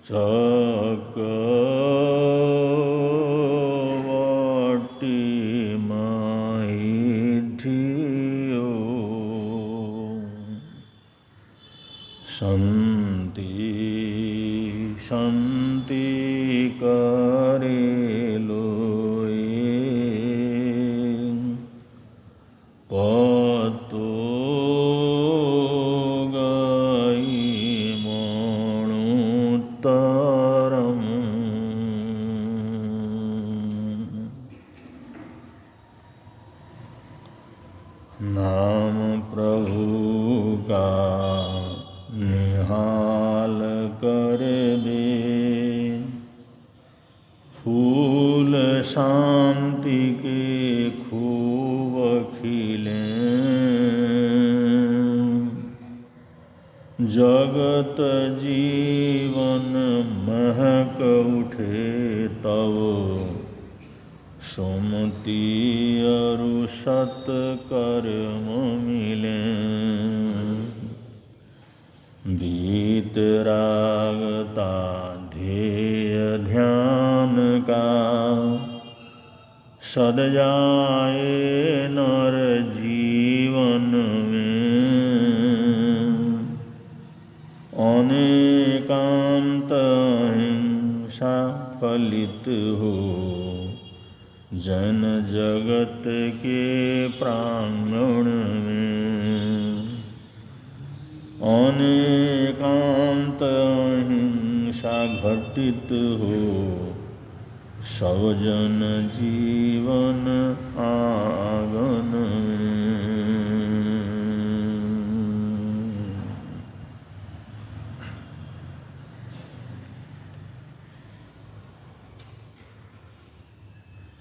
चक्रवर्ती माहिधियो संति संति करेलोए पतो नाम प्रभु का निहाल कर दे, फूल शांति के खूब खिले, जगत जीवन महक उठे तब सुमति अरु सत कर्म मिले, बीत रागता ध्येय ध्यान का, सद जाए नर जीवन में, अनेकांत अहिंसा फलित हो, जन जगत के प्रांगण में, अनेकांत अहिंसा घटित हो, सब जन जीवन आंगन में।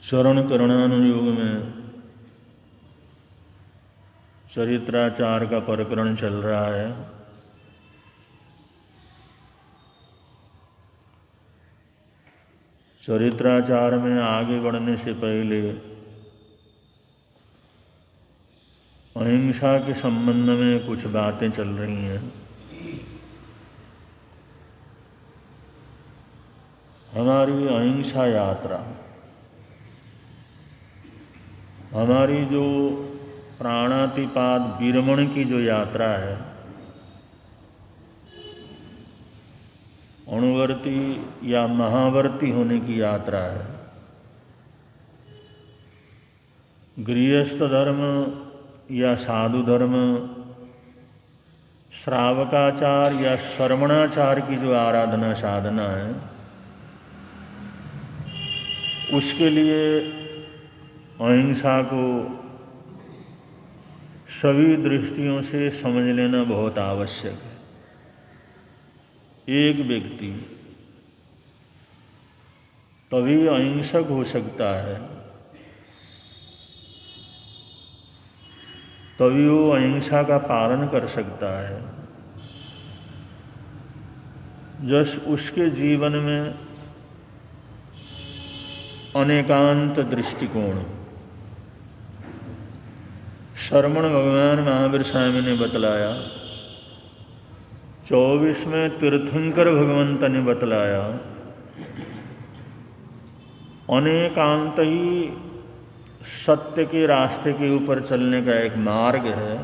चरण करुणानुयोग में चरित्राचार का प्रकरण चल रहा है। चरित्राचार में आगे बढ़ने से पहले अहिंसा के संबंध में कुछ बातें चल रही हैं। हमारी अहिंसा यात्रा, हमारी जो प्राणातिपात विरमण की जो यात्रा है, अणुवर्ती या महावर्ती होने की यात्रा है। गृहस्थ धर्म या साधु धर्म, श्रावकाचार या श्रवणाचार की जो आराधना साधना है, उसके लिए अहिंसा को सभी दृष्टियों से समझ लेना बहुत आवश्यक है। एक व्यक्ति तभी अहिंसक हो सकता है, तभी वो अहिंसा का पालन कर सकता है, जब उसके जीवन में अनेकांत दृष्टिकोण। श्रवण भगवान महावीर स्वामी ने बतलाया, 24 में तीर्थंकर भगवंत ने बतलाया, अनेकांत ही सत्य के रास्ते के ऊपर चलने का एक मार्ग है।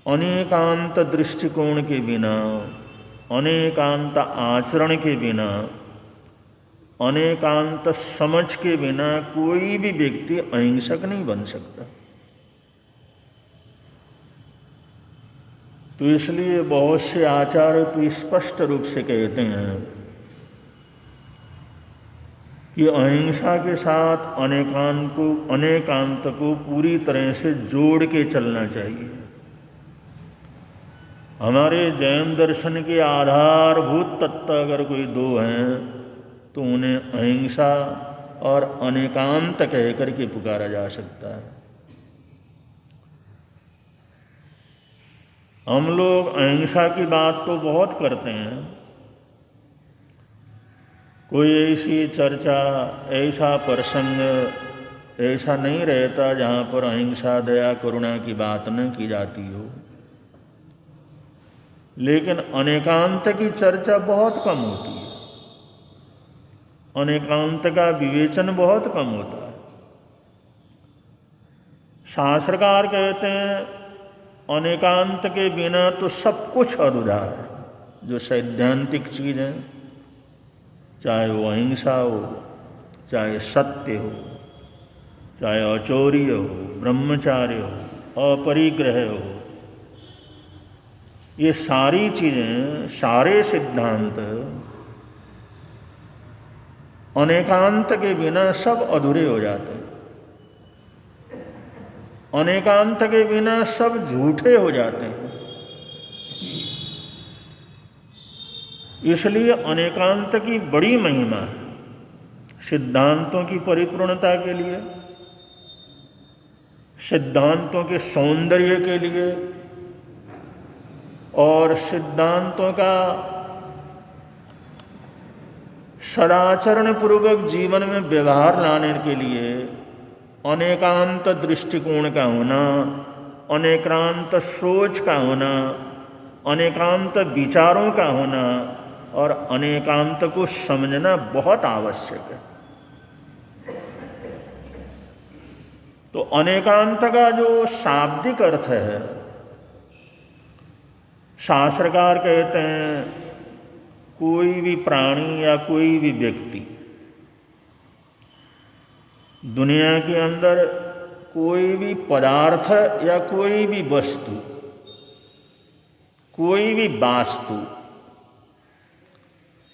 अनेकांत दृष्टिकोण के बिना, अनेकांत आचरण के बिना, अनेकांत समझ के बिना कोई भी व्यक्ति अहिंसक नहीं बन सकता। तो इसलिए बहुत से आचार्य तो स्पष्ट रूप से कहते हैं कि अहिंसा के साथ अनेकांत को पूरी तरह से जोड़ के चलना चाहिए। हमारे जैन दर्शन के आधारभूत तत्व अगर कोई दो हैं तो उन्हें अहिंसा और अनेकांत कहकर के पुकारा जा सकता है। हम लोग अहिंसा की बात तो बहुत करते हैं, कोई ऐसी चर्चा, ऐसा प्रसंग ऐसा नहीं रहता जहाँ पर अहिंसा, दया, करुणा की बात न की जाती हो। लेकिन अनेकांत की चर्चा बहुत कम होती है, अनेकांत का विवेचन बहुत कम होता है। शास्त्रकार कहते हैं अनेकांत के बिना तो सब कुछ अधूरा है। जो सैद्धांतिक चीज़ है, चाहे वो अहिंसा हो, चाहे सत्य हो, चाहे अचौर्य हो, ब्रह्मचार्य हो, अपरिग्रह हो, ये सारी चीज़ें, सारे सिद्धांत अनेकांत के बिना सब अधूरे हो जाते हैं। अनेकांत के बिना सब झूठे हो जाते हैं। इसलिए अनेकांत की बड़ी महिमा है सिद्धांतों की परिपूर्णता के लिए, सिद्धांतों के सौंदर्य के लिए और सिद्धांतों का सदाचरण पूर्वक जीवन में व्यवहार लाने के लिए अनेकांत दृष्टिकोण का होना, अनेकांत सोच का होना, अनेकांत विचारों का होना और अनेकांत को समझना बहुत आवश्यक है। तो अनेकांत का जो शाब्दिक अर्थ है, शास्त्रकार कहते हैं कोई भी प्राणी या कोई भी व्यक्ति दुनिया के अंदर कोई भी पदार्थ या कोई भी वस्तु, कोई भी वास्तु,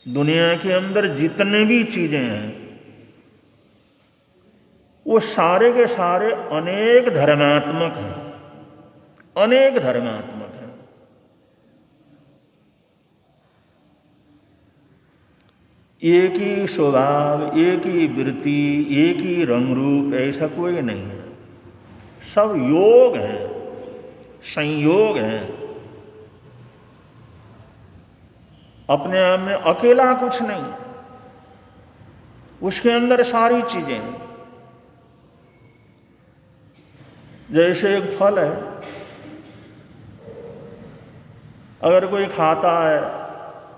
दुनिया के अंदर जितने भी चीजें हैं वो सारे के सारे अनेक धर्मात्मक हैं, अनेक धर्मात्मक हैं। एक ही स्वभाव, एक ही वृत्ति, एक ही रंग रूप ऐसा कोई नहीं है। सब योग हैं, संयोग हैं। अपने आप में अकेला कुछ नहीं, उसके अंदर सारी चीजें हैं। जैसे एक फल है, अगर कोई खाता है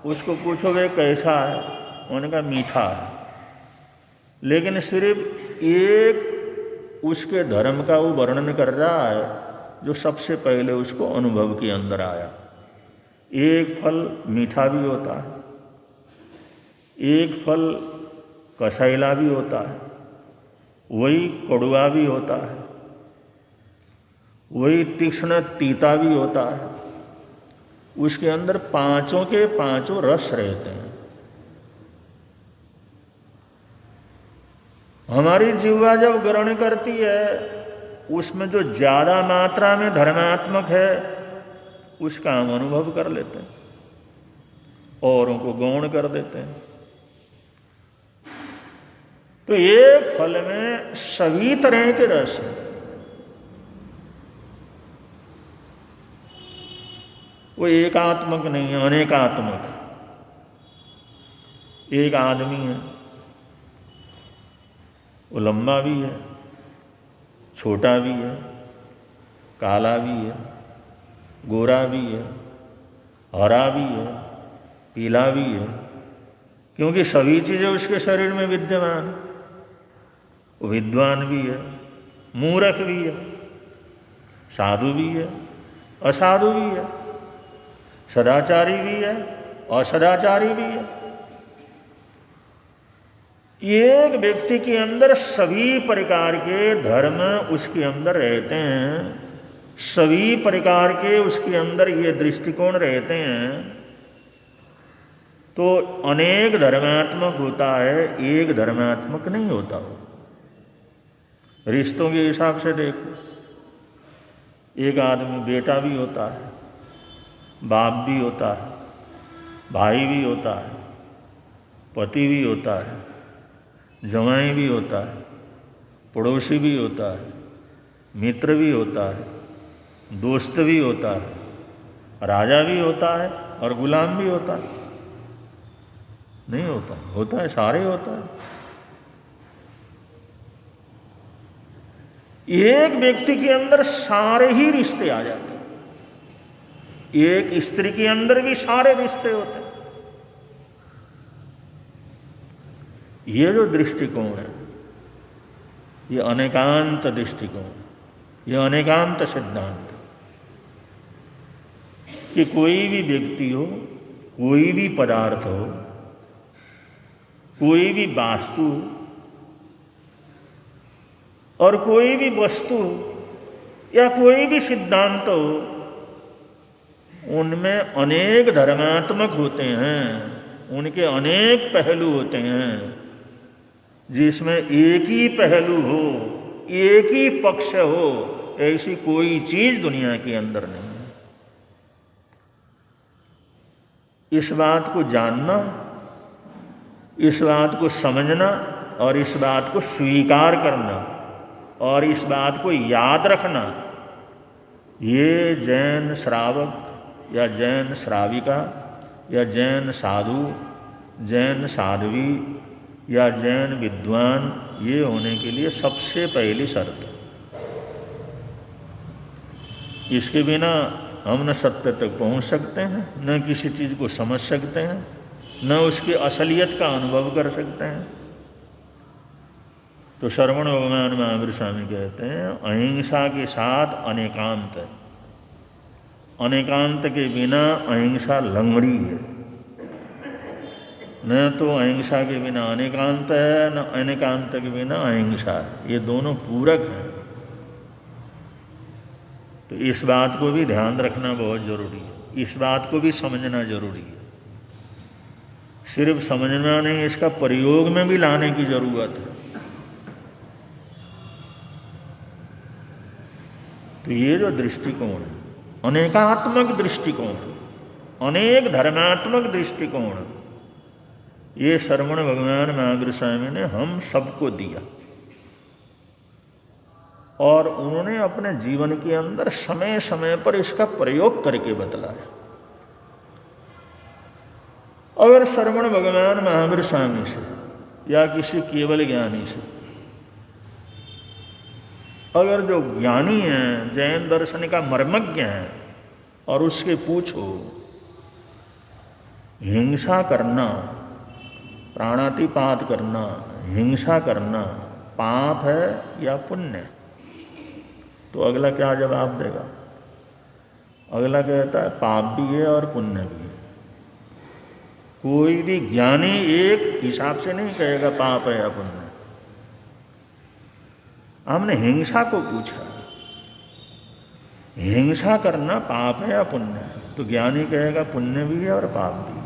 उसको पूछोगे कैसा है, उनका मीठा है, लेकिन सिर्फ एक उसके धर्म का वो वर्णन कर रहा है जो सबसे पहले उसको अनुभव के अंदर आया। एक फल मीठा भी होता है, एक फल कसैला भी होता है, वही कड़वा भी होता है, वही तीक्ष्ण तीता भी होता है। उसके अंदर पांचों के पांचों रस रहते हैं। हमारी जीवा जब ग्रहण करती है उसमें जो ज्यादा मात्रा में धर्मात्मक है उसका हम अनुभव कर लेते हैं, औरों को गौण कर देते हैं। तो एक फल में सभी तरह के रस हैं। वो एकात्मक नहीं है, अनेकात्मक। एक आदमी है, वो लंबा भी है, छोटा भी है, काला भी है, गोरा भी है, हरा भी है, पीला भी है, क्योंकि सभी चीज़ें उसके शरीर में विद्यमान है। वो विद्वान भी है, मूर्ख भी है, साधु भी है, असाधु भी है, सदाचारी भी है, असदाचारी भी है। एक व्यक्ति के अंदर सभी प्रकार के धर्म उसके अंदर रहते हैं, सभी प्रकार के उसके अंदर ये दृष्टिकोण रहते हैं, तो अनेक धर्मात्मक होता है, एक धर्मात्मक नहीं होता हो। रिश्तों के हिसाब से देखो, एक आदमी बेटा भी होता है, बाप भी होता है, भाई भी होता है, पति भी होता है, जवाई भी होता है, पड़ोसी भी होता है, मित्र भी होता है, दोस्त भी होता है, राजा भी होता है और गुलाम भी होता है। नहीं होता, होता है, सारे होता है। एक व्यक्ति के अंदर सारे ही रिश्ते आ जाते हैं। एक स्त्री के अंदर भी सारे रिश्ते होते हैं। ये जो दृष्टिकोण है, ये अनेकांत दृष्टिकोण, ये अनेकांत सिद्धांत, कि कोई भी व्यक्ति हो, कोई भी पदार्थ हो, कोई भी वास्तु और कोई भी वस्तु या कोई भी सिद्धांत हो, उनमें अनेक धर्मात्मक होते हैं, उनके अनेक पहलू होते हैं। जिसमें एक ही पहलू हो, एक ही पक्ष हो, ऐसी कोई चीज दुनिया के अंदर नहीं है। इस बात को जानना, इस बात को समझना और इस बात को स्वीकार करना और इस बात को याद रखना, ये जैन श्रावक या जैन श्राविका या जैन साधु, जैन साध्वी या जैन विद्वान, ये होने के लिए सबसे पहली शर्त है। इसके बिना हम न सत्य तक पहुंच सकते हैं, न किसी चीज़ को समझ सकते हैं, न उसकी असलियत का अनुभव कर सकते हैं। तो श्रवण भगवान महावीर स्वामी कहते हैं, अहिंसा के साथ अनेकांत है, अनेकांत के बिना अहिंसा लंगड़ी है। न तो अहिंसा के बिना अनेकांत है, न अनेकांत के बिना अहिंसा है, ये दोनों पूरक हैं। तो इस बात को भी ध्यान रखना बहुत जरूरी है, इस बात को भी समझना जरूरी है। सिर्फ समझना नहीं, इसका प्रयोग में भी लाने की जरूरत है। तो ये जो दृष्टिकोण है, अनेकात्मक दृष्टिकोण, अनेक धर्मात्मक दृष्टिकोण, ये श्रवण भगवान महावीर स्वामी ने हम सबको दिया और उन्होंने अपने जीवन के अंदर समय समय पर इसका प्रयोग करके बतलाया। अगर श्रवण भगवान महावीर स्वामी से या किसी केवल ज्ञानी से, अगर जो ज्ञानी है, जैन दर्शन का मर्मज्ञ है, और उसके पूछो हिंसा करना, प्राणातिपात करना, हिंसा करना पाप है या पुण्य, तो अगला क्या जवाब देगा? अगला कहता है पाप भी है और पुण्य भी है। कोई भी ज्ञानी एक हिसाब से नहीं कहेगा पाप है या पुण्य। हमने हिंसा को पूछा, हिंसा करना पाप है या पुण्य है, तो ज्ञानी कहेगा पुण्य भी है और पाप भी है।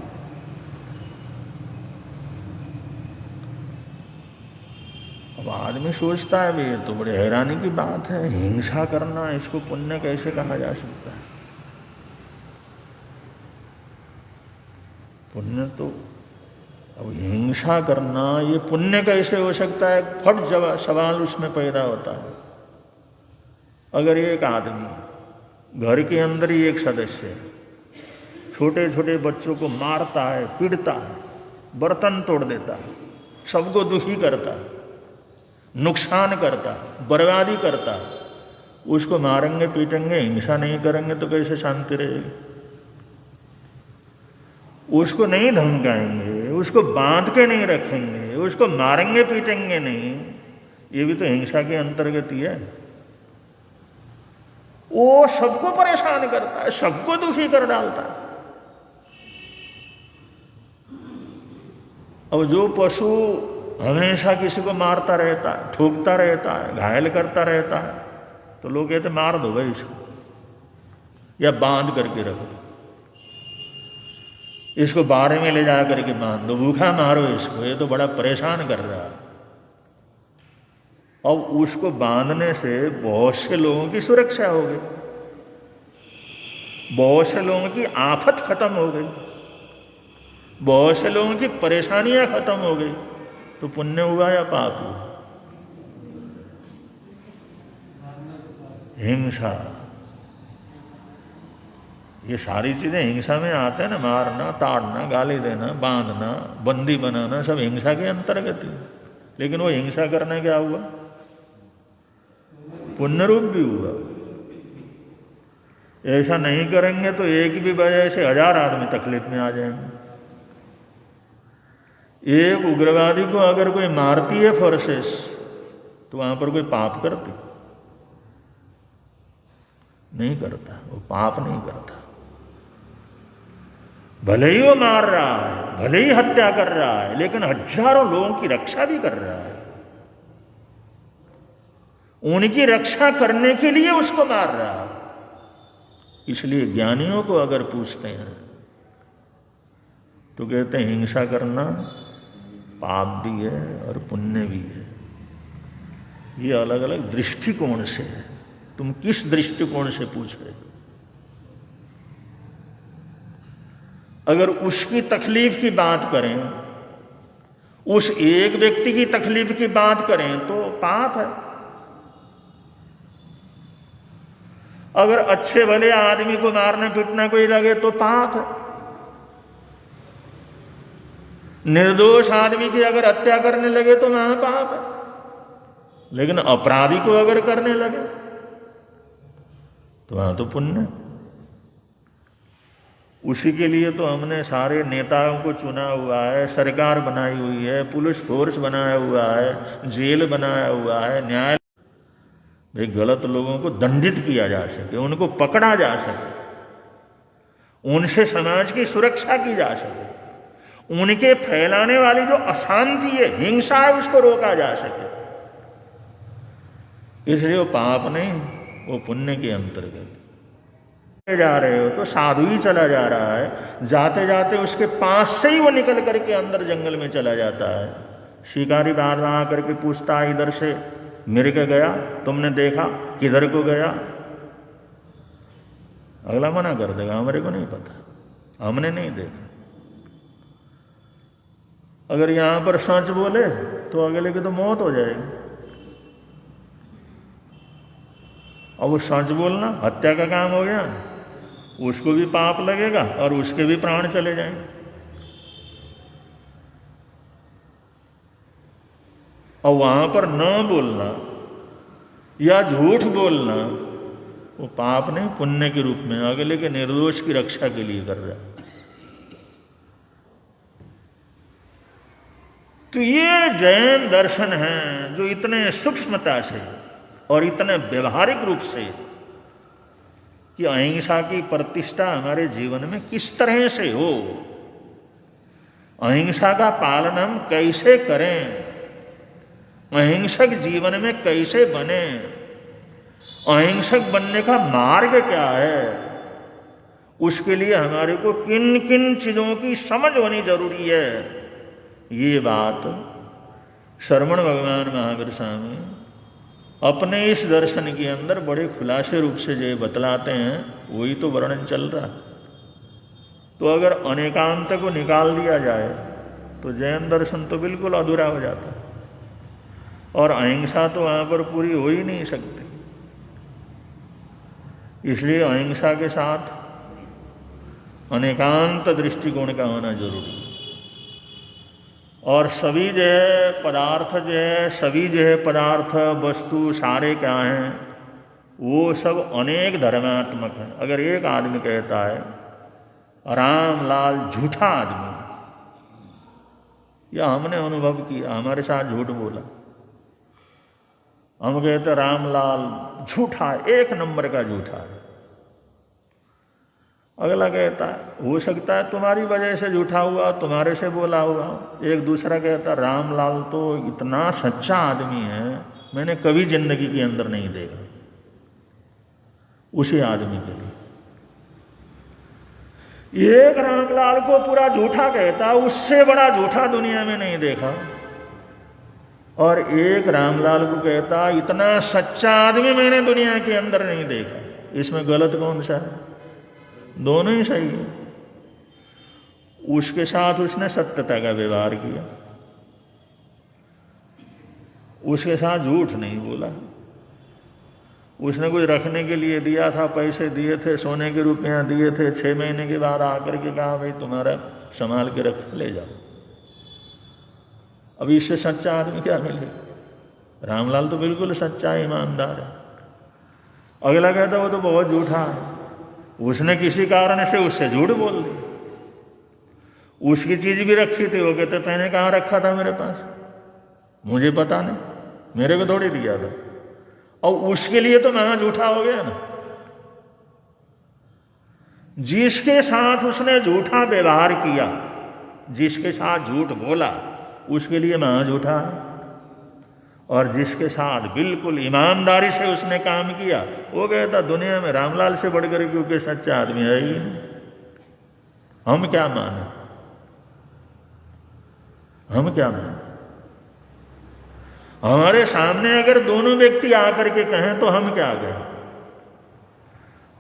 अब आदमी सोचता है भी ये तो बड़े हैरानी की बात है, हिंसा करना इसको पुण्य कैसे कहा जा सकता है? पुण्य तो, अब हिंसा करना ये पुण्य कैसे हो सकता है? फट सवाल उसमें पैदा होता है। अगर एक आदमी घर के अंदर ही एक सदस्य है, छोटे छोटे बच्चों को मारता है, पीटता है, बर्तन तोड़ देता है, सबको दुखी करता है, नुकसान करता है, बर्बादी करता है, उसको मारेंगे पीटेंगे, हिंसा नहीं करेंगे तो कैसे शांति रहेगी? उसको नहीं धमकाएंगे, उसको बांध के नहीं रखेंगे, उसको मारेंगे पीटेंगे नहीं, ये भी तो हिंसा के अंतर्गत ही है। वो सबको परेशान करता है, सबको दुखी कर डालता है। अब जो पशु हमेशा किसी को मारता रहता है, ठोकता रहता है, घायल करता रहता है, तो लोग कहते मार दो भाई इसको, या बांध करके रखो, इसको बाड़े में ले जा करके बांध दो, भूखा मारो इसको, ये तो बड़ा परेशान कर रहा है। अब उसको बांधने से बहुत से लोगों की सुरक्षा हो गई, बहुत से लोगों की आफत खत्म हो गई, बहुत से लोगों की परेशानियां खत्म हो गई। तो पुण्य हुआ या पाप हुआ? हिंसा, ये सारी चीजें हिंसा में आते हैं ना, मारना, ताड़ना, गाली देना, बांधना, बंदी बनाना, सब हिंसा के अंतर्गत ही। लेकिन वो हिंसा करने क्या हुआ? पुण्य रूप भी हुआ। ऐसा नहीं करेंगे तो एक भी वजह से 1000 आदमी तकलीफ में आ जाएंगे। एक उग्रवादी को अगर कोई मारती है फोर्सेस तो वहां पर कोई पाप करती? नहीं करता, वो पाप नहीं करता। भले ही वो मार रहा है, भले ही हत्या कर रहा है, लेकिन हजारों लोगों की रक्षा भी कर रहा है। उनकी रक्षा करने के लिए उसको मार रहा है। इसलिए ज्ञानियों को अगर पूछते हैं तो कहते हैं हिंसा करना पाप भी है और पुण्य भी है। ये अलग अलग दृष्टिकोण से है। तुम किस दृष्टिकोण से पूछ रहे हो? अगर उसकी तकलीफ की बात करें, उस एक व्यक्ति की तकलीफ की बात करें तो पाप है। अगर अच्छे भले आदमी को मारना पीटना कोई लगे तो पाप है। निर्दोष आदमी की अगर हत्या करने लगे तो महापाप है। लेकिन अपराधी को अगर करने लगे तो वहां तो पुण्य है। उसी के लिए तो हमने सारे नेताओं को चुना हुआ है, सरकार बनाई हुई है, पुलिस फोर्स बनाया हुआ है, जेल बनाया हुआ है, न्याय भाई गलत लोगों को दंडित किया जा सके, उनको पकड़ा जा सके, उनसे समाज की सुरक्षा की जा सके, उनके फैलाने वाली जो अशांति है, हिंसा है, उसको रोका जा सके। इसलिए वो पाप नहीं, वो पुण्य के अंतर्गत जा रहे हो तो साधु ही चला जा रहा है, जाते जाते उसके पास से ही वो निकल करके अंदर जंगल में चला जाता है। शिकारी बाहर आ करके पूछता है इधर से मिर्ग गया, तुमने देखा? किधर को गया? अगला मना कर देगा, हमारे को नहीं पता, हमने नहीं देखा। अगर यहां पर सच बोले तो अगले की तो मौत हो जाएगी। और वो सच बोलना हत्या का काम हो गया, उसको भी पाप लगेगा और उसके भी प्राण चले जाएंगे। और वहां पर न बोलना या झूठ बोलना वो पाप नहीं, पुण्य के रूप में अगले के निर्दोष की रक्षा के लिए कर रहा है। तो ये जैन दर्शन हैं जो इतने सूक्ष्मता से और इतने व्यवहारिक रूप से कि अहिंसा की प्रतिष्ठा हमारे जीवन में किस तरह से हो, अहिंसा का पालन हम कैसे करें, अहिंसक जीवन में कैसे बने, अहिंसक बनने का मार्ग क्या है, उसके लिए हमारे को किन किन चीजों की समझ होनी जरूरी है। ये बात श्रवण भगवान महावीर स्वामी अपने इस दर्शन के अंदर बड़े खुलासे रूप से जो बतलाते हैं, वही तो वर्णन चल रहा है। तो अगर अनेकांत को निकाल दिया जाए तो जैन दर्शन तो बिल्कुल अधूरा हो जाता है और अहिंसा तो वहाँ पर पूरी हो ही नहीं सकती। इसलिए अहिंसा के साथ अनेकांत दृष्टिकोण का होना जरूरी है। और सभी जो है पदार्थ जो है, सभी जो है पदार्थ वस्तु सारे क्या हैं, वो सब अनेक धर्मात्मक हैं। अगर एक आदमी कहता है रामलाल झूठा आदमी, या हमने अनुभव किया, हमारे साथ झूठ बोला, हम कहते रामलाल झूठा है, 1 नंबर का झूठा है। अगला कहता है हो सकता है तुम्हारी वजह से झूठा हुआ, तुम्हारे से बोला हुआ। एक दूसरा कहता है रामलाल तो इतना सच्चा आदमी है, मैंने कभी जिंदगी के अंदर नहीं देखा। उसी आदमी के लिए एक रामलाल को पूरा झूठा कहता, उससे बड़ा झूठा दुनिया में नहीं देखा। और एक रामलाल को कहता इतना सच्चा आदमी मैंने दुनिया के अंदर नहीं देखा। इसमें गलत कौन सा है? दोनों ही सही है। उसके साथ उसने सत्यता का व्यवहार किया, उसके साथ झूठ नहीं बोला। उसने कुछ रखने के लिए दिया था, पैसे दिए थे, सोने के रुपया दिए थे, 6 महीने के बाद आकर के कहा भाई तुम्हारा संभाल के रख, ले जाओ। अब इससे सच्चा आदमी क्या मिले? रामलाल तो बिल्कुल सच्चा ईमानदार है। अगला कहता वो तो बहुत झूठा है, उसने किसी कारण से उससे झूठ बोल दी, उसकी चीज भी रखी थी, वो कहते तैने कहाँ रखा था मेरे पास, मुझे पता नहीं, मेरे को थोड़ी दिया था, और उसके लिए तो मैं झूठा हो गया ना। जिसके साथ उसने झूठा व्यवहार किया, जिसके साथ झूठ बोला, उसके लिए मैं झूठा है, और जिसके साथ बिल्कुल ईमानदारी से उसने काम किया, वो कहता दुनिया में रामलाल से बढ़कर क्योंकि सच्चा आदमी है ही नहीं। हम क्या माने, हम क्या माने? हमारे सामने अगर दोनों व्यक्ति आकर के कहें तो हम क्या कहें?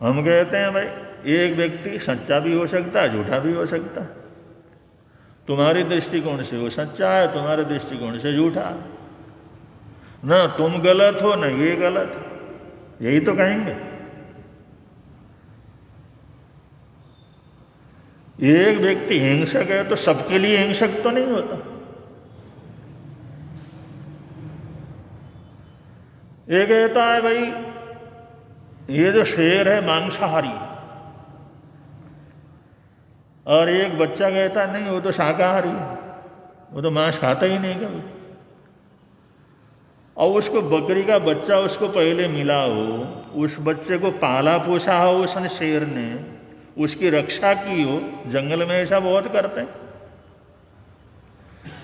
हम कहते हैं भाई एक व्यक्ति सच्चा भी हो सकता है, झूठा भी हो सकता है, तुम्हारी दृष्टिकोण से वो सच्चा है, तुम्हारे दृष्टिकोण से झूठा है, ना तुम गलत हो ना ये गलत है, यही तो कहेंगे। एक व्यक्ति हिंसक है तो सबके लिए हिंसक तो नहीं होता। ये कहता है भाई ये जो शेर है मांसाहारी, और एक बच्चा कहता है नहीं वो तो शाकाहारी है, वो तो मांस खाता ही नहीं कभी। और उसको बकरी का बच्चा उसको पहले मिला हो, उस बच्चे को पाला पोसा हो उसने, शेर ने उसकी रक्षा की हो, जंगल में ऐसा बहुत करते हैं।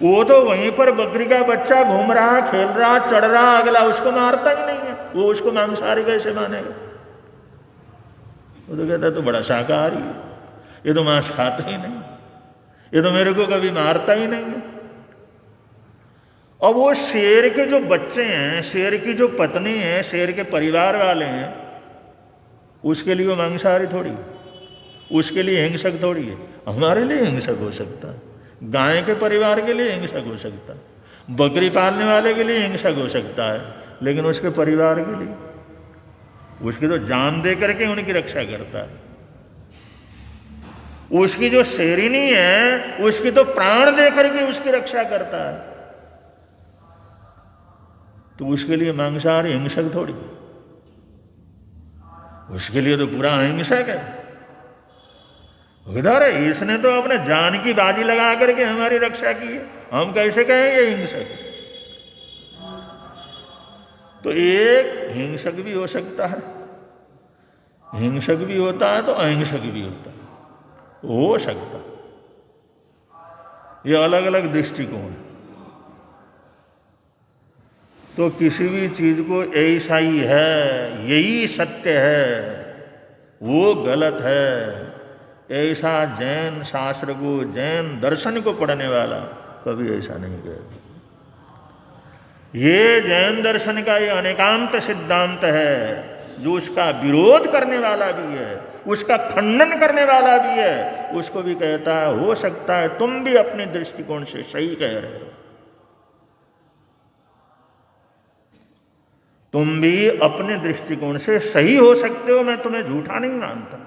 वो तो वहीं पर बकरी का बच्चा घूम रहा, खेल रहा, चढ़ रहा, अगला उसको मारता ही नहीं है, वो उसको मांसाहारी कैसे मानेगा? वो तो कहता है तो बड़ा शाकाहारी है, ये तो मांस खाता ही नहीं, ये तो मेरे को कभी मारता ही नहीं है। और वो शेर के जो बच्चे हैं, शेर की जो पत्नी है, शेर के परिवार वाले हैं, उसके लिए वो मांसाहारी थोड़ी, उसके लिए हिंसक थोड़ी है। हमारे लिए हिंसक हो सकता है, गाय के परिवार के लिए हिंसक हो सकता है, बकरी पालने वाले के लिए हिंसक हो सकता है, लेकिन उसके परिवार के लिए, उसकी तो जान दे करके उनकी रक्षा करता है। उसकी जो शेरिनी है उसकी तो प्राण दे करके उसकी रक्षा करता है, तो उसके लिए मांसाहारी हिंसक थोड़ी, उसके लिए तो पूरा अहिंसक है। उधर इसने तो अपने जान की बाजी लगा करके हमारी रक्षा की है, हम कैसे कहेंगे हिंसक? तो एक हिंसक भी हो सकता है, हिंसक भी होता है तो अहिंसक भी होता है, हो सकता। ये अलग अलग दृष्टिकोण। तो किसी भी चीज को ऐसा ही है, यही सत्य है, वो गलत है, ऐसा जैन शास्त्र को, जैन दर्शन को पढ़ने वाला कभी ऐसा नहीं कहेगा। ये जैन दर्शन का ये अनेकांत सिद्धांत है, जो उसका विरोध करने वाला भी है, उसका खंडन करने वाला भी है, उसको भी कहता है हो सकता है तुम भी अपने दृष्टिकोण से सही कह रहे हो, तुम भी अपने दृष्टिकोण से सही हो सकते हो, मैं तुम्हें झूठा नहीं मानता।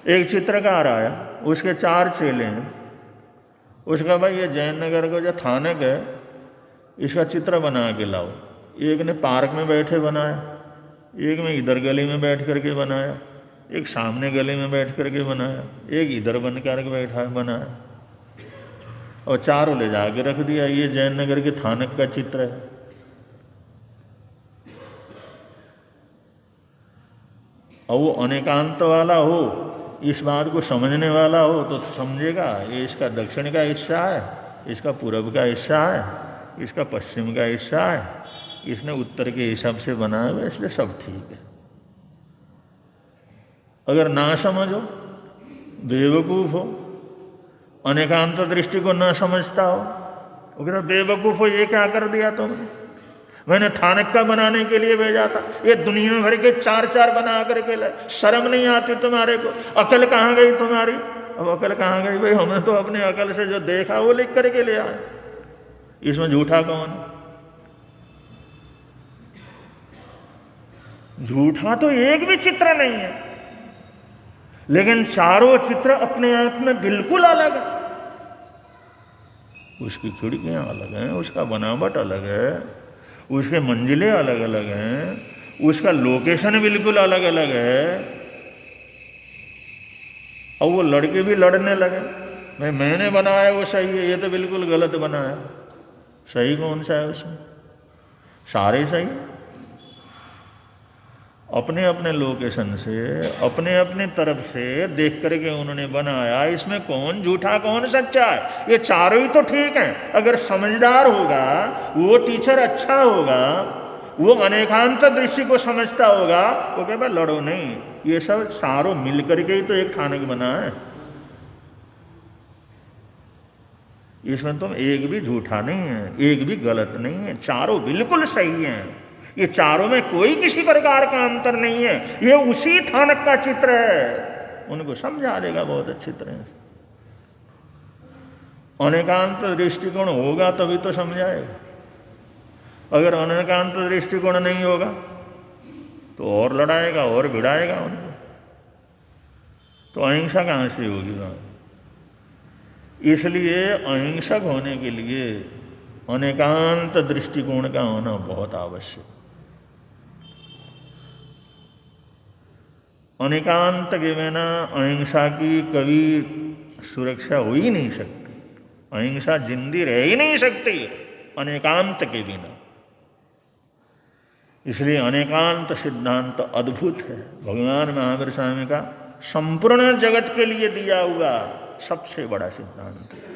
एक चित्रकार आया, उसके 4 चेले हैं, उसका भाई ये जैन नगर का जो थानक है इसका चित्र बना के लाओ। एक ने पार्क में बैठे बनाया, एक में इधर गली में बैठ करके बनाया, एक सामने गली में बैठ करके बनाया, एक इधर बन करके बैठा बनाया, और चारों ले जाके रख दिया। ये जैन नगर के थानक का चित्र है। और वो अनेकांत वाला हो, इस बात को समझने वाला हो तो समझेगा ये इसका दक्षिण का हिस्सा है, इसका पूर्व का हिस्सा है, इसका पश्चिम का हिस्सा है, इसने उत्तर के हिसाब से बनाया हुआ, इसलिए सब ठीक है। अगर ना समझो, बेवकूफ हो, अनेकांत दृष्टि को ना समझता हो, अगर बेवकूफ हो, ये क्या कर दिया तुमने, मैंने थानक का बनाने के लिए भेजा था, ये दुनिया भर के 4-4 बना करके लाए, शर्म नहीं आती तुम्हारे को? अकल कहाँ गई तुम्हारी? अब अकल कहाँ गई भाई? हमने तो अपने अकल से जो देखा वो लिख करके ले आए, इसमें झूठा कौन? झूठा तो एक भी चित्र नहीं है, लेकिन चारों चित्र अपने आप में बिल्कुल अलग है। उसकी खिड़कियां अलग हैं, उसका बनावट अलग है, उसके मंजिलें अलग अलग हैं, उसका लोकेशन बिल्कुल अलग अलग है, और वो लड़के भी लड़ने लगे, भाई मैंने बनाया वो सही है, ये तो बिल्कुल गलत बनाया। सही कौन सा है उसमें? सारे सही। अपने अपने लोकेशन से, अपने अपने तरफ से देख करके उन्होंने बनाया। इसमें कौन झूठा कौन सच्चा है? ये चारों ही तो ठीक हैं। अगर समझदार होगा, वो टीचर अच्छा होगा, वो अनेकांत दृष्टि को समझता होगा, वो कहे भाई लड़ो नहीं, ये सब सारों मिल करके ही तो एक ठानक बना है, इसमें तुम एक भी झूठा नहीं है, एक भी गलत नहीं है, चारों बिल्कुल सही हैं। ये चारों में कोई किसी प्रकार का अंतर नहीं है, ये उसी ठानक का चित्र है। उनको समझा देगा बहुत अच्छी तरह से। अनेकांत दृष्टिकोण होगा तभी तो समझाएगा। अगर अनेकांत दृष्टिकोण नहीं होगा तो और लड़ाएगा और भिड़ाएगा उनको, तो अहिंसा कहाँ से होगी वहाँ? इसलिए अहिंसक होने के लिए अनेकांत दृष्टिकोण का होना बहुत आवश्यक। अनेकांत के बिना अहिंसा की कभी सुरक्षा हो ही नहीं सकती, अहिंसा जिंदी रह ही नहीं सकती अनेकांत के बिना। इसलिए अनेकांत सिद्धांत अद्भुत है, भगवान महावीर स्वामी का संपूर्ण जगत के लिए दिया हुआ सबसे बड़ा सिद्धांत है।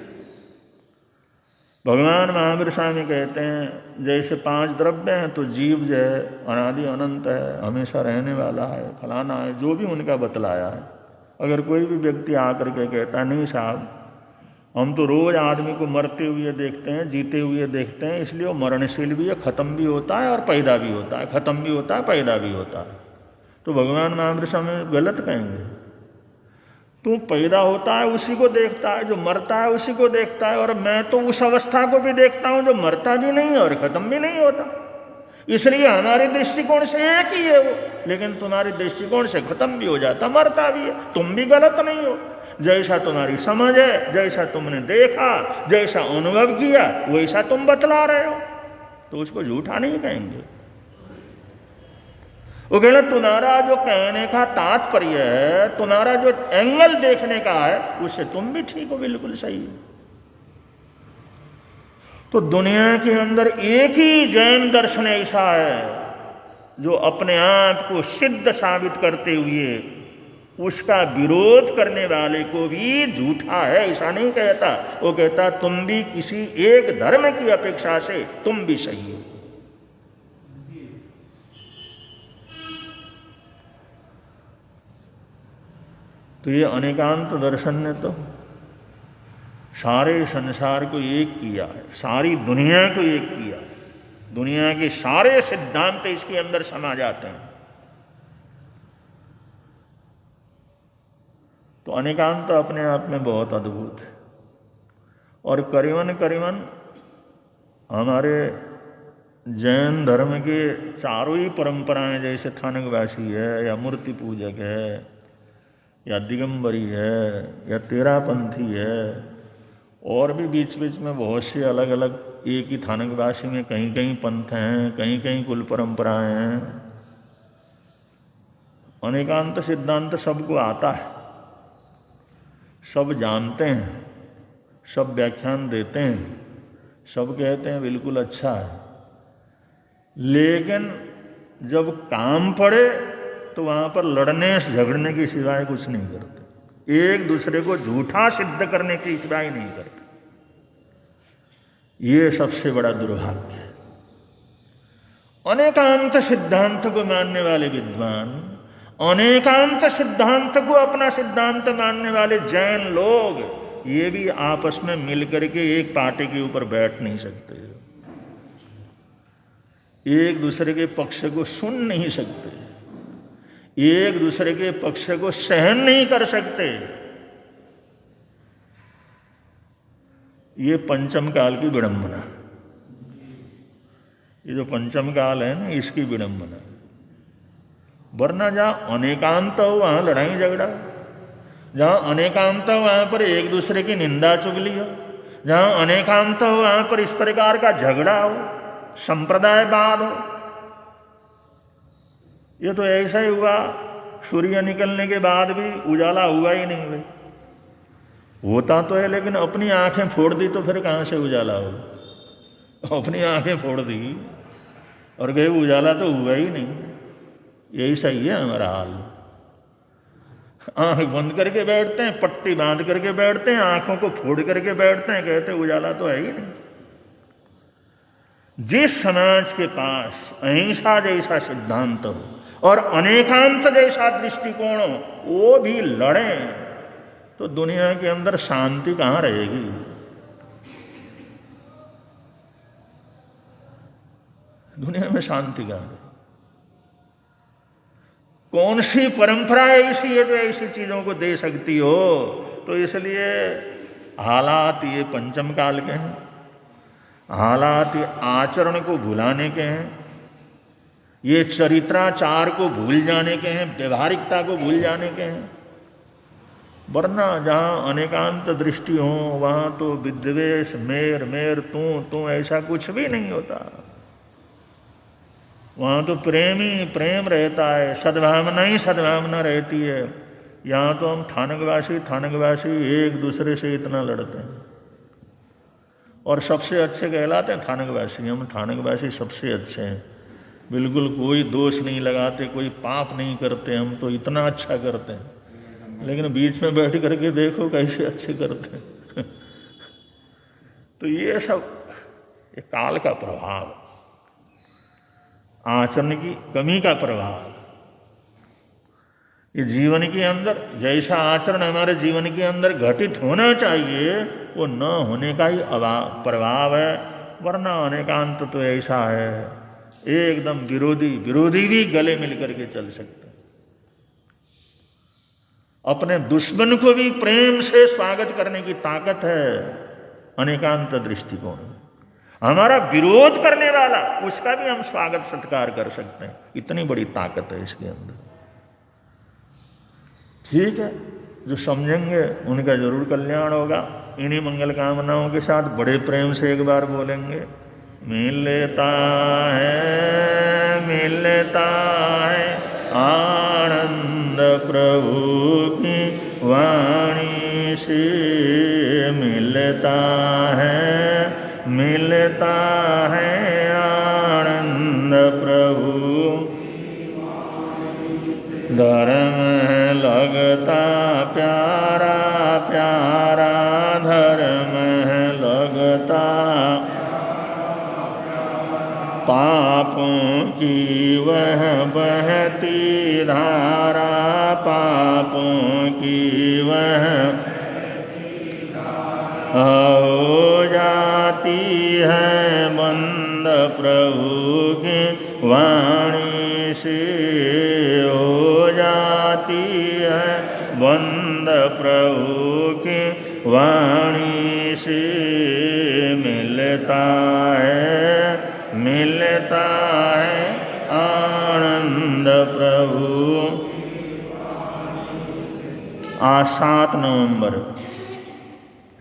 भगवान महावीर स्वामी कहते हैं जैसे 5 द्रव्य हैं तो जीव जो है अनादि अनंत है, हमेशा रहने वाला है, फलाना है, जो भी उनका बतलाया है। अगर कोई भी व्यक्ति आकर के कहता नहीं साहब हम तो रोज आदमी को मरते हुए देखते हैं, जीते हुए देखते हैं, इसलिए वो मरणशील भी है, ख़त्म भी होता है और पैदा भी होता है, ख़त्म भी होता है पैदा भी होता है, तो भगवान महावीर स्वामी गलत कहेंगे। तू पैदा होता है उसी को देखता है, जो मरता है उसी को देखता है, और मैं तो उस अवस्था को भी देखता हूं जो मरता भी नहीं है और खत्म भी नहीं होता। इसलिए हमारे दृष्टिकोण से एक ही है वो, लेकिन तुम्हारे दृष्टिकोण से खत्म भी हो जाता, मरता भी है। तुम भी गलत नहीं हो, जैसा तुम्हारी समझ है, जैसा तुमने देखा, जैसा अनुभव किया, वैसा तुम बतला रहे हो, तो उसको झूठा नहीं कहेंगे। वो कहना तुम्हारा जो कहने का तात्पर्य है, तुम्हारा जो एंगल देखने का है, उससे तुम भी ठीक हो, बिल्कुल सही हो। तो दुनिया के अंदर एक ही जैन दर्शन ऐसा है जो अपने आप को सिद्ध साबित करते हुए उसका विरोध करने वाले को भी झूठा है ऐसा नहीं कहता। वो कहता तुम भी किसी एक धर्म की अपेक्षा से तुम भी सही हो। तो ये अनेकांत दर्शन ने तो सारे संसार को एक किया है, सारी दुनिया को एक किया है, दुनिया के सारे सिद्धांत इसके अंदर समा जाते हैं। तो अनेकांत अपने आप में बहुत अद्भुत है। और करीबन हमारे जैन धर्म के चारों ही परंपराएं, जैसे थानकवासी है या मूर्ति पूजक है या दिगंबरी है या तेरापंथी है, और भी बीच बीच में बहुत से अलग अलग, एक ही थानकवासी में कहीं कहीं पंथ हैं, कहीं कहीं कुल परंपराएं हैं। अनेकांत सिद्धांत सबको आता है, सब जानते हैं, सब व्याख्यान देते हैं, सब कहते हैं बिल्कुल अच्छा है, लेकिन जब काम पड़े तो वहाँ पर लड़ने झगड़ने की सिवाय कुछ नहीं करते, एक दूसरे को झूठा सिद्ध करने की सिवाय नहीं करते। ये सबसे बड़ा दुर्भाग्य है। अनेकांत सिद्धांत को मानने वाले विद्वान, अनेकांत सिद्धांत को अपना सिद्धांत मानने वाले जैन लोग, ये भी आपस में मिलकर के एक पार्टी के ऊपर बैठ नहीं सकते, एक दूसरे के पक्ष को सुन नहीं सकते, एक दूसरे के पक्ष को सहन नहीं कर सकते। ये पंचम काल की विडंबना, ये जो पंचम काल है ना, इसकी विडंबना। वरना जहाँ अनेकांत हो वहाँ लड़ाई झगड़ा, जहाँ अनेकांत हो वहाँ पर एक दूसरे की निंदा चुगली हो, जहाँ अनेकांत हो वहाँ पर इस प्रकार का झगड़ा हो, संप्रदायवाद हो। ये तो ऐसा ही हुआ, सूर्य निकलने के बाद भी उजाला हुआ ही नहीं भाई। होता तो है लेकिन अपनी आंखें फोड़ दी तो फिर कहाँ से उजाला होगा। अपनी आंखें फोड़ दी और गए उजाला तो हुआ ही नहीं। यही सही है हमारा हाल। आंख बंद करके बैठते हैं, पट्टी बांध करके बैठते हैं, आंखों को फोड़ करके बैठते हैं, कहते उजाला तो है ही नहीं। जिस समाज के पास अहिंसा जैसा सिद्धांत हो और अनेकांत जैसा दृष्टिकोण हो, वो भी लड़े तो दुनिया के अंदर शांति कहाँ रहेगी। दुनिया में शांति कहाँ है? कौन सी परंपरा ऐसी है जो ऐसी चीजों को दे सकती हो? तो इसलिए हालात ये पंचम काल के हैं, हालात ये आचरण को भुलाने के हैं, ये चरित्राचार को भूल जाने के हैं, व्यवहारिकता को भूल जाने के हैं। वरना जहाँ अनेकांत दृष्टि हो वहाँ तो विद्वेष, मेर मेर, तू ऐसा कुछ भी नहीं होता। वहाँ तो प्रेम ही प्रेम रहता है, सद्भावना ही सद्भावना रहती है। यहाँ तो हम थानकवासी एक दूसरे से इतना लड़ते हैं और सबसे अच्छे कहलाते हैं थानकवासी। हम थानकवासी सबसे अच्छे हैं, बिल्कुल कोई दोष नहीं लगाते, कोई पाप नहीं करते, हम तो इतना अच्छा करते हैं। लेकिन बीच में बैठ करके देखो कैसे अच्छे करते हैं। तो ये सब ये काल का प्रभाव, आचरण की कमी का प्रभाव। ये जीवन के अंदर जैसा आचरण हमारे जीवन के अंदर घटित होना चाहिए वो न होने का ही प्रभाव है। वरना अनेकांत तो ऐसा है, एकदम विरोधी भी गले मिल करके चल सकते हैं। अपने दुश्मन को भी प्रेम से स्वागत करने की ताकत है अनेकांत दृष्टिकोण में। हमारा विरोध करने वाला उसका भी हम स्वागत सत्कार कर सकते हैं, इतनी बड़ी ताकत है इसके अंदर। ठीक है, जो समझेंगे उनका जरूर कल्याण होगा। इन्हीं मंगल कामनाओं के साथ बड़े प्रेम से एक बार बोलेंगे, मिलता है आनंद प्रभु की वाणी से, मिलता है आनंद प्रभु। धर्म लगता प्यारा प्यारा, धर्म लगता पापों की वह बहती धारा, पापों की वह हो जाती है बंद प्रभु की वाणी से, हो जाती है बंद प्रभु की वाणी से। मिलता है आनंद प्रभु। आज 7 नवंबर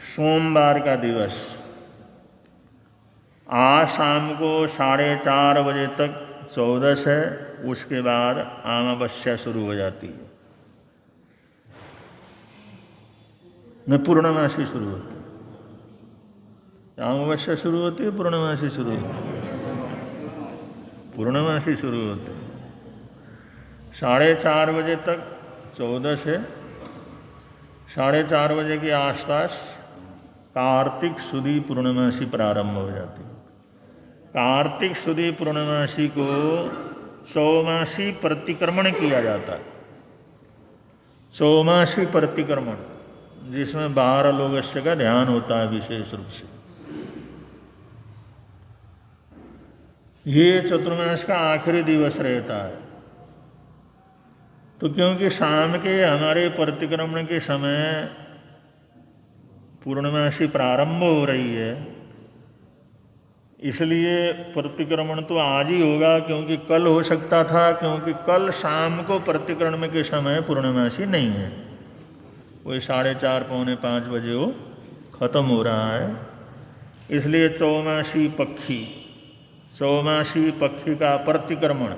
सोमवार का दिवस। आज शाम को 4:30 बजे तक 14 है, उसके बाद अमावस्या शुरू हो जाती है, न पूर्णमासी शुरू होती है। अमावस्या शुरू होती है, पूर्णमासी शुरू होती है, पूर्णमासी शुरू होती है। 4:30 बजे तक 14 है, 4:30 बजे के आसपास कार्तिक सुदी पूर्णमासी प्रारंभ हो जाती है। कार्तिक सुदी पूर्णमासी को चौमासी प्रतिक्रमण किया जाता है। चौमासी प्रतिक्रमण जिसमें 12 लोगस्य का ध्यान होता है विशेष रूप से। ये चतुर्मास का आखिरी दिवस रहता है। तो क्योंकि शाम के हमारे प्रतिक्रमण के समय पूर्णमासी प्रारंभ हो रही है, इसलिए प्रतिक्रमण तो आज ही होगा, क्योंकि कल हो सकता था, क्योंकि कल शाम को प्रतिक्रमण के समय पूर्णमासी नहीं है, वही 4:30 पौने 5 बजे वो खत्म हो रहा है। इसलिए चौमासी पक्षी चौमासी पक्षी का प्रतिक्रमण,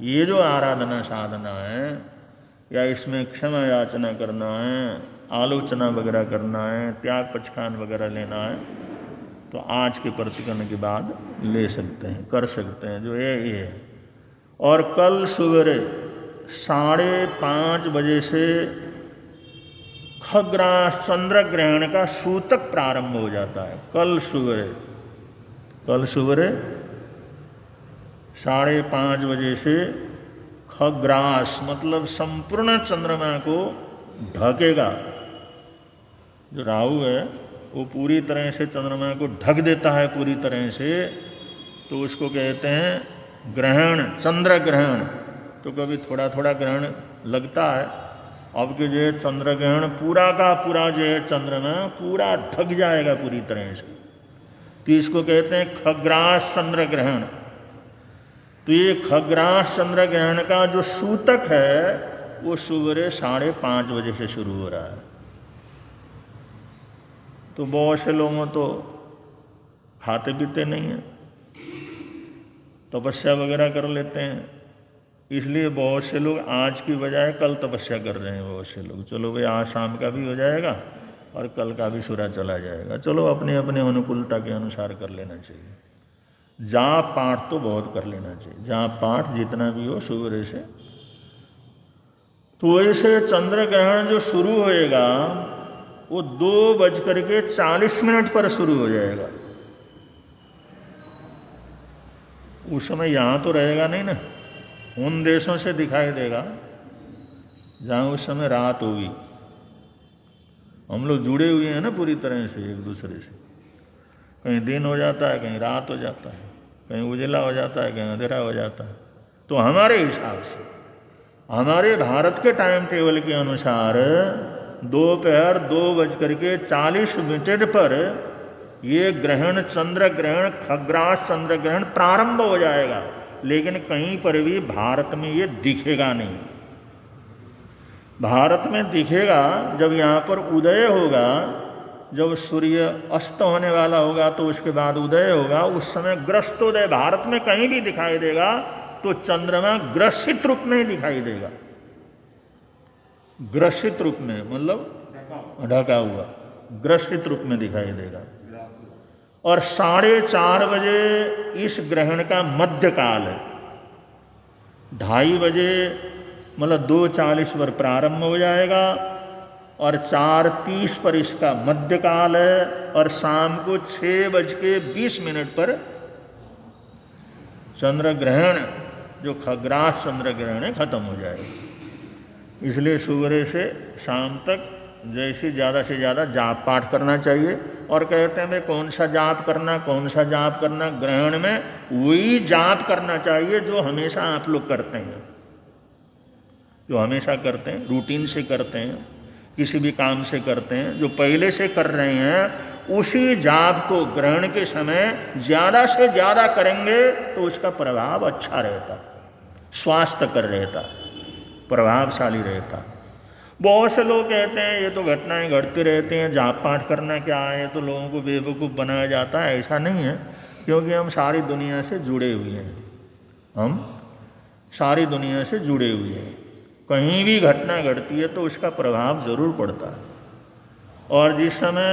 ये जो आराधना साधना है या इसमें क्षमा याचना करना है, आलोचना वगैरह करना है, त्याग पचखान वगैरह लेना है, तो आज के प्रतिक्रमण के बाद ले सकते हैं, कर सकते हैं, जो ये है। और कल सवेरे 5:30 बजे से खग्रास चंद्र ग्रहण का सूतक प्रारंभ हो जाता है। कल सवेरे 5:30 बजे से खग्रास मतलब संपूर्ण चंद्रमा को ढकेगा। जो राहु है वो पूरी तरह से चंद्रमा को ढक देता है पूरी तरह से, तो उसको कहते हैं ग्रहण, चंद्र ग्रहण। तो कभी थोड़ा थोड़ा ग्रहण लगता है, अब के जो है चंद्र ग्रहण पूरा का पूरा जो है चंद्रमा पूरा ढक जाएगा पूरी तरह से, तो इसको कहते हैं खग्रास चंद्र ग्रहण। तो ये खग्रास चंद्र ग्रहण का जो सूतक है वो सवेरे 5:30 बजे से शुरू हो रहा है। तो बहुत से लोगों तो खाते पीते नहीं हैं, तपस्या वगैरह कर लेते हैं, इसलिए बहुत से लोग आज की बजाय कल तपस्या कर रहे हैं। बहुत से लोग चलो भाई आज शाम का भी हो जाएगा और कल का भी सूरज चला जाएगा, चलो अपने अपने अनुकूलता के अनुसार कर लेना चाहिए। जाप पाठ तो बहुत कर लेना चाहिए, जाप पाठ जितना भी हो सवेरे से। तो वैसे चंद्र ग्रहण जो शुरू होएगा वो 2:40 पर शुरू हो जाएगा। उस समय यहाँ तो रहेगा नहीं ना, उन देशों से दिखाई देगा जहाँ उस समय रात होगी। हम लोग जुड़े हुए हैं ना पूरी तरह से एक दूसरे से, कहीं दिन हो जाता है, कहीं रात हो जाता है, कहीं उजला हो जाता है, कहीं अंधेरा हो जाता है। तो हमारे हिसाब से, हमारे भारत के टाइम टेबल के अनुसार दोपहर 2:40 पर ये ग्रहण, चंद्र ग्रहण, खग्रास चंद्र ग्रहण प्रारंभ हो जाएगा, लेकिन कहीं पर भी भारत में ये दिखेगा नहीं। भारत में दिखेगा जब यहाँ पर उदय होगा, जब सूर्य अस्त होने वाला होगा तो उसके बाद उदय होगा, उस समय ग्रस्तोदय भारत में कहीं भी दिखाई देगा, तो चंद्रमा ग्रसित रूप में दिखाई देगा। ग्रसित रूप में मतलब ढका हुआ, ग्रसित रूप में दिखाई देगा। और 4:30 बजे इस ग्रहण का मध्य काल है। 2:30 बजे मतलब 2:40 पर प्रारंभ हो जाएगा और 4:30 पर इसका मध्य काल है, और शाम को 6:20 पर चंद्र ग्रहण, जो खग्रास चंद्र ग्रहण है, खत्म हो जाएगा। इसलिए सुबह से शाम तक जैसे ज़्यादा से ज़्यादा जाप पाठ करना चाहिए। और कहते हैं भाई कौन सा जाप करना, कौन सा जाप करना, ग्रहण में वही जाप करना चाहिए जो हमेशा आप लोग करते हैं, जो हमेशा करते हैं, रूटीन से करते हैं, किसी भी काम से करते हैं, जो पहले से कर रहे हैं, उसी जाप को ग्रहण के समय ज़्यादा से ज़्यादा करेंगे तो उसका प्रभाव अच्छा रहता, स्वास्थ्यकर रहता, प्रभावशाली रहता। बहुत से लोग कहते हैं ये तो घटनाएं घटती रहती हैं, जाप पाठ करना क्या है, तो लोगों को बेवकूफ़ बनाया जाता है। ऐसा नहीं है, क्योंकि हम सारी दुनिया से जुड़े हुए हैं, हम सारी दुनिया से जुड़े हुए हैं। कहीं भी घटना घटती है तो उसका प्रभाव ज़रूर पड़ता है। और जिस समय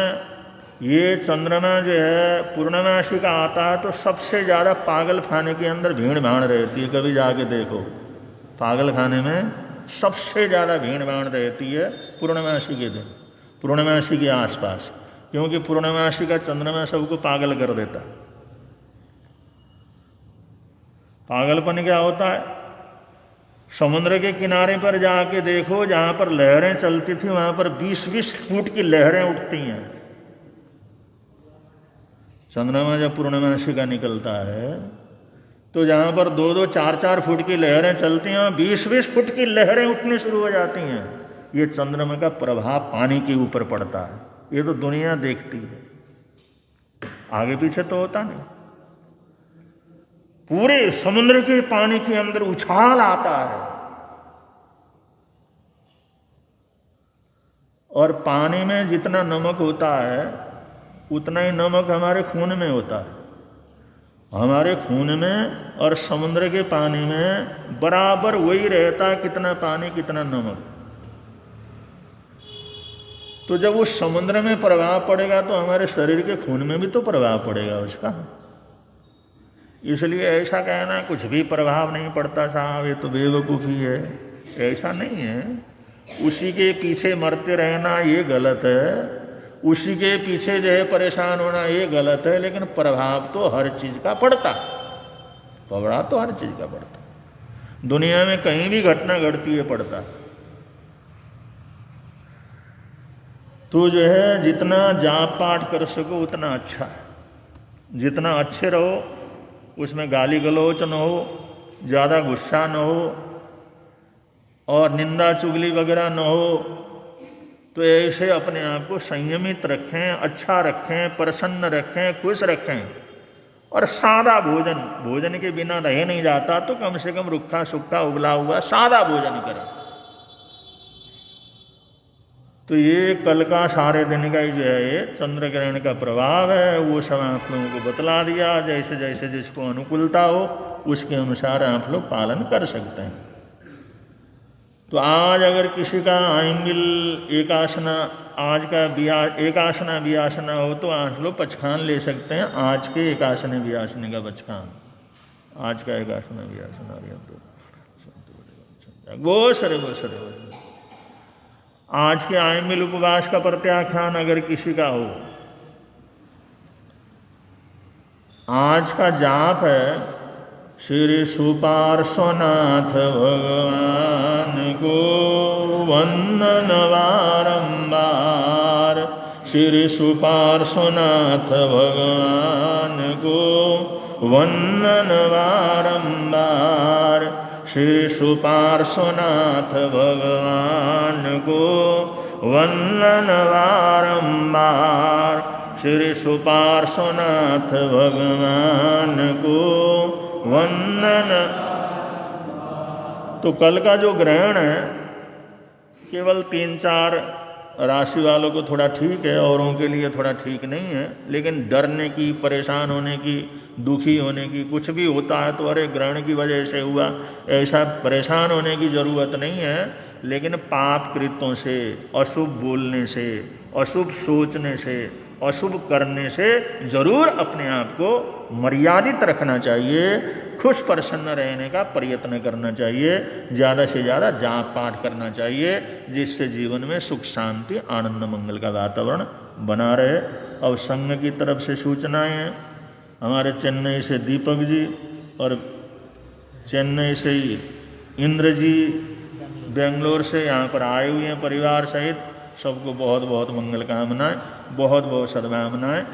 ये चंद्रमा जो है पूर्णमासी का आता है तो सबसे ज़्यादा पागल खाने के अंदर भीड़ भाड़ रहती है। कभी जाके देखो, पागल खाने में सबसे ज़्यादा भीड़ भाड़ रहती है पूर्णमासी के दिन, पूर्णमासी के आसपास, क्योंकि पूर्णमासी का चंद्रमा सबको पागल कर देता है। पागलपन क्या होता है? समुद्र के किनारे पर जाके देखो, जहाँ पर लहरें चलती थी वहाँ पर 20-20 फुट की लहरें उठती हैं। चंद्रमा जब पूर्णमासी का निकलता है तो जहाँ पर 2-2, 4-4 फुट की लहरें चलती हैं, 20-20 फुट की लहरें उठनी शुरू हो जाती हैं। ये चंद्रमा का प्रभाव पानी के ऊपर पड़ता है। ये तो दुनिया देखती है, आगे पीछे तो होता नहीं। पूरे समुद्र के पानी के अंदर उछाल आता है, और पानी में जितना नमक होता है उतना ही नमक हमारे खून में होता है। हमारे खून में और समुद्र के पानी में बराबर वही रहता, कितना पानी कितना नमक। तो जब उस समुद्र में प्रभाव पड़ेगा तो हमारे शरीर के खून में भी तो प्रभाव पड़ेगा उसका। इसलिए ऐसा कहना कुछ भी प्रभाव नहीं पड़ता साहब, ये तो बेवकूफ़ी है, ऐसा नहीं है। उसी के पीछे मरते रहना ये गलत है, उसी के पीछे जो है परेशान होना ये गलत है, लेकिन प्रभाव तो हर चीज़ का पड़ता, प्रभाव तो हर चीज़ का पड़ता। दुनिया में कहीं भी घटना घटती है पड़ता। तो जो है जितना जाप पाठ कर सको उतना अच्छा है। जितना अच्छे रहो, उसमें गाली गलौच न हो, ज़्यादा गुस्सा न हो और निंदा चुगली वगैरह न हो, तो ऐसे अपने आप को संयमित रखें, अच्छा रखें, प्रसन्न रखें, खुश रखें। और सादा भोजन, भोजन के बिना रह नहीं जाता, तो कम से कम रुखा सूखा उबला हुआ सादा भोजन करें। तो ये कल का सारे दिन का ही जो है ये चंद्र ग्रहण का प्रभाव है, वो सब आप लोगों को बतला दिया। जैसे जैसे जिसको अनुकूलता हो उसके अनुसार आप लोग पालन कर सकते हैं। तो आज अगर किसी का आइंगिल एकासना, आज का एकासना वियासना हो तो आप लोग पचखान ले सकते हैं। आज के एकासने वियासने का पचखान, आज का एकासना वियासना वो सरे आज के आइंगिल उपवास का प्रत्याख्यान अगर किसी का हो, आज का जाप है श्री सुपार्श्वनाथ भगवान को वंदन बारंबार। श्री सुपार्श्वनाथ भगवान को वंदन बारंबार। श्री सुपार्श्वनाथ भगवान को वंदन बारंबार। श्री सुपार्श्वनाथ भगवान को वंदन। तो कल का जो ग्रहण है केवल 3-4 राशि वालों को थोड़ा ठीक है, औरों के लिए थोड़ा ठीक नहीं है। लेकिन डरने की, परेशान होने की, दुखी होने की, कुछ भी होता है तो अरे ग्रहण की वजह से हुआ, ऐसा परेशान होने की ज़रूरत नहीं है। लेकिन पाप कृत्यों से, अशुभ बोलने से, अशुभ सोचने से, अशुभ करने से ज़रूर अपने आप को मर्यादित रखना चाहिए। खुश प्रसन्न रहने का प्रयत्न करना चाहिए। ज़्यादा से ज़्यादा जाप पाठ करना चाहिए, जिससे जीवन में सुख शांति आनंद मंगल का वातावरण बना रहे। और संघ की तरफ से सूचनाएं हैं। हमारे चेन्नई से दीपक जी और चेन्नई से ही इंद्र जी बेंगलोर से यहाँ पर आए हुए हैं परिवार सहित। सबको बहुत बहुत मंगल कामनाएं, बहुत बहुत सद्भावनाएं।